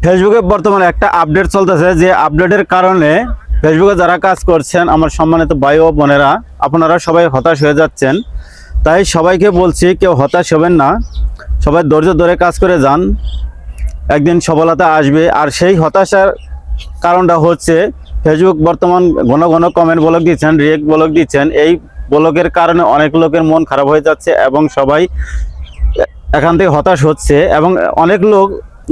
ফেসবুকে বর্তমানে একটা আপডেট চলতেছে, যে আপডেটের কারণে ফেসবুকে যারা কাজ করছেন আমার সম্মানিত ভাই ও বোনেরা, আপনারা সবাই হতাশ হয়ে যাচ্ছেন। তাই সবাইকে বলছি, কেউ হতাশ হবেন না, সবাই ধৈর্য ধরে কাজ করে যান, একদিন সফলতা আসবে। আর সেই হতাশার কারণটা হচ্ছে ফেসবুক বর্তমান ঘন ঘন কমেন্ট ব্লক দিচ্ছেন, রিয়েক্ট ব্লক দিচ্ছেন। এই ব্লকের কারণে অনেক লোকের মন খারাপ হয়ে যাচ্ছে এবং সবাই এখান থেকে হতাশ হচ্ছে, এবং অনেক লোক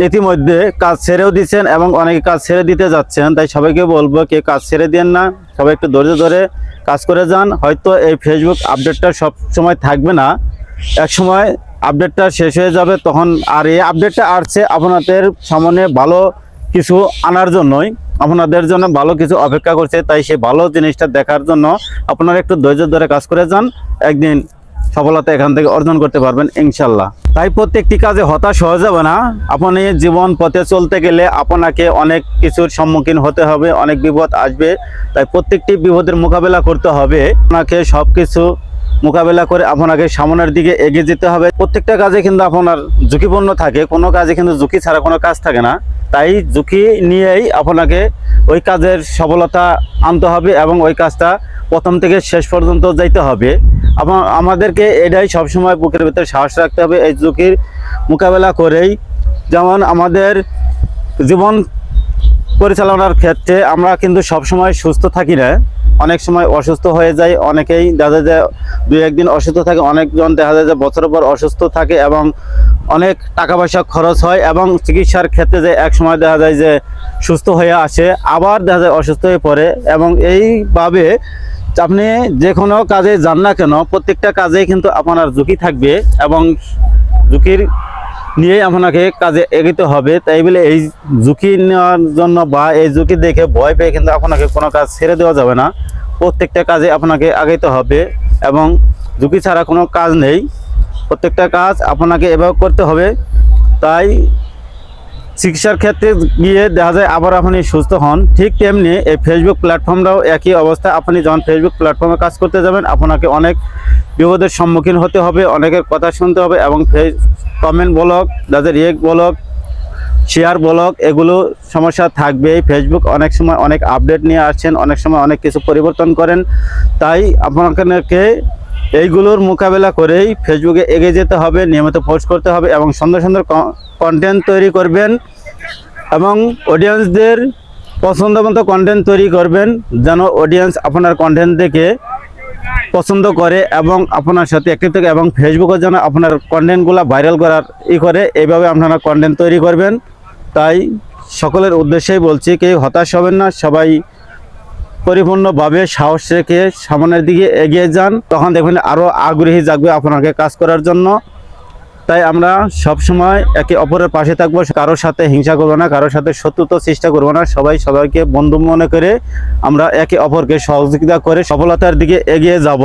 ইতিমধ্যে কাজ ছেড়েও দিচ্ছেন এবং অনেকে কাজ ছেড়ে দিতে যাচ্ছেন। তাই সবাইকে বলবো, কে কাজ ছেড়ে দেন না, সবাই একটু ধৈর্য ধরে কাজ করে যান। হয়তো এই ফেসবুক আপডেটটা সব সময় থাকবে না, এক সময় আপডেটটা শেষ হয়ে যাবে তখন। আর এই আপডেটটা আসছে আপনাদের সামনে ভালো কিছু আনার জন্যই, আপনাদের জন্য ভালো কিছু অপেক্ষা করছে। তাই সেই ভালো জিনিসটা দেখার জন্য আপনারা একটু ধৈর্য ধরে কাজ করে যান, একদিন সফলতা এখান থেকে অর্জন করতে পারবেন ইনশাল্লাহ। তাই প্রত্যেকটি কাজে হতাশ হয়ে যাবে না। আপনি জীবন পথে চলতে গেলে আপনাকে অনেক কিছুর সম্মুখীন হতে হবে, অনেক বিপদ আসবে। তাই প্রত্যেকটি বিপদের মোকাবেলা করতে হবে, আপনাকে সব কিছু মোকাবেলা করে আপনাকে সামনের দিকে এগিয়ে যেতে হবে। প্রত্যেকটা কাজে কিন্তু আপনার ঝুঁকিপূর্ণ থাকে, কোনো কাজে কিন্তু ঝুঁকি ছাড়া কোনো কাজ থাকে না। তাই ঝুঁকি নিয়েই আপনাকে ওই কাজের সফলতা আনতে হবে এবং ওই কাজটা প্রথম থেকে শেষ পর্যন্ত যাইতে হবে। আমাদেরকে এটাই সবসময় বুকের ভিতরে সাহস রাখতে হবে, এই ঝুঁকির মোকাবেলা করেই। যেমন আমাদের জীবন পরিচালনার ক্ষেত্রে আমরা কিন্তু সবসময় সুস্থ থাকি না, অনেক সময় অসুস্থ হয়ে যায়। অনেকেই দেখা যায় দুই একদিন অসুস্থ থাকে, অনেকজন দেখা যায় যে বছরের পর অসুস্থ থাকে এবং অনেক টাকা পয়সা খরচ হয়, এবং চিকিৎসার ক্ষেত্রে যে এক সময় দেখা যায় যে সুস্থ হয়ে আসে, আবার দেখা যায় অসুস্থ হয়ে পড়ে। এবং এইভাবে আপনি যে কোনো কাজে যান না কেন, প্রত্যেকটা কাজেই কিন্তু আপনার ঝুঁকি থাকবে এবং ঝুঁকির নিয়েই আপনাকে কাজে এগোতে হবে। তাই বলে এই ঝুঁকি নেওয়ার জন্য বা এই ঝুঁকি দেখে ভয় পেয়ে কিন্তু আপনাকে কোনো কাজ ছেড়ে দেওয়া যাবে না। প্রত্যেকটা কাজে আপনাকে আগাইতে হবে এবং ঝুঁকি ছাড়া কোনো কাজ নেই, প্রত্যেকটা কাজ আপনাকে এভাবে করতে হবে। তাই চিকিৎসার ক্ষেত্রে গিয়ে দেখা যায় আবার আপনি সুস্থ হন, ঠিক তেমনি এই ফেসবুক প্ল্যাটফর্মটাও একই অবস্থা। আপনি যখন ফেসবুক প্ল্যাটফর্মে কাজ করতে যাবেন, আপনাকে অনেক বিপদের সম্মুখীন হতে হবে, অনেকের কথা শুনতে হবে এবং কমেন্ট ব্লক, যাদের রিয়েক্ট ব্লক, শেয়ার ব্লক, এগুলো সমস্যা থাকবে। ফেসবুক অনেক সময় অনেক আপডেট নিয়ে আসছেন, অনেক সময় অনেক কিছু পরিবর্তন করেন। তাই আপনাকে এইগুলোর মোকাবেলা করেই ফেসবুকে এগিয়ে যেতে হবে, নিয়মিত পোস্ট করতে হবে এবং সুন্দর সুন্দর কন্টেন্ট তৈরি করবেন এবং অডিয়েন্সদের পছন্দ মতো কন্টেন্ট তৈরি করবেন, যেন অডিয়েন্স আপনার কন্টেন্ট দেখে পছন্দ করে এবং আপনার সাথে অ্যাক্টিভ থাকে, এবং ফেসবুকে যেন আপনার কন্টেন্টগুলো ভাইরাল করার করে। এইভাবে আপনারা কন্টেন্ট তৈরি করবেন। তাই সকলের উদ্দেশ্যেই বলছি, কেউ হতাশ হবেন না, সবাই পরিপূর্ণভাবে সাহস রেখে সামনের দিকে এগিয়ে যান, তখন দেখবেন আরও আগ্রহী জাগবে আপনাকে কাজ করার জন্য। তাই আমরা সব সময় একে অপরের পাশে থাকবো, কারোর সাথে হিংসা করবো না, কারোর সাথে শত্রুতা চেষ্টা করবো না, সবাইকে বন্ধু মনে করে আমরা একে অপরকে সহযোগিতা করে সফলতার দিকে এগিয়ে যাব।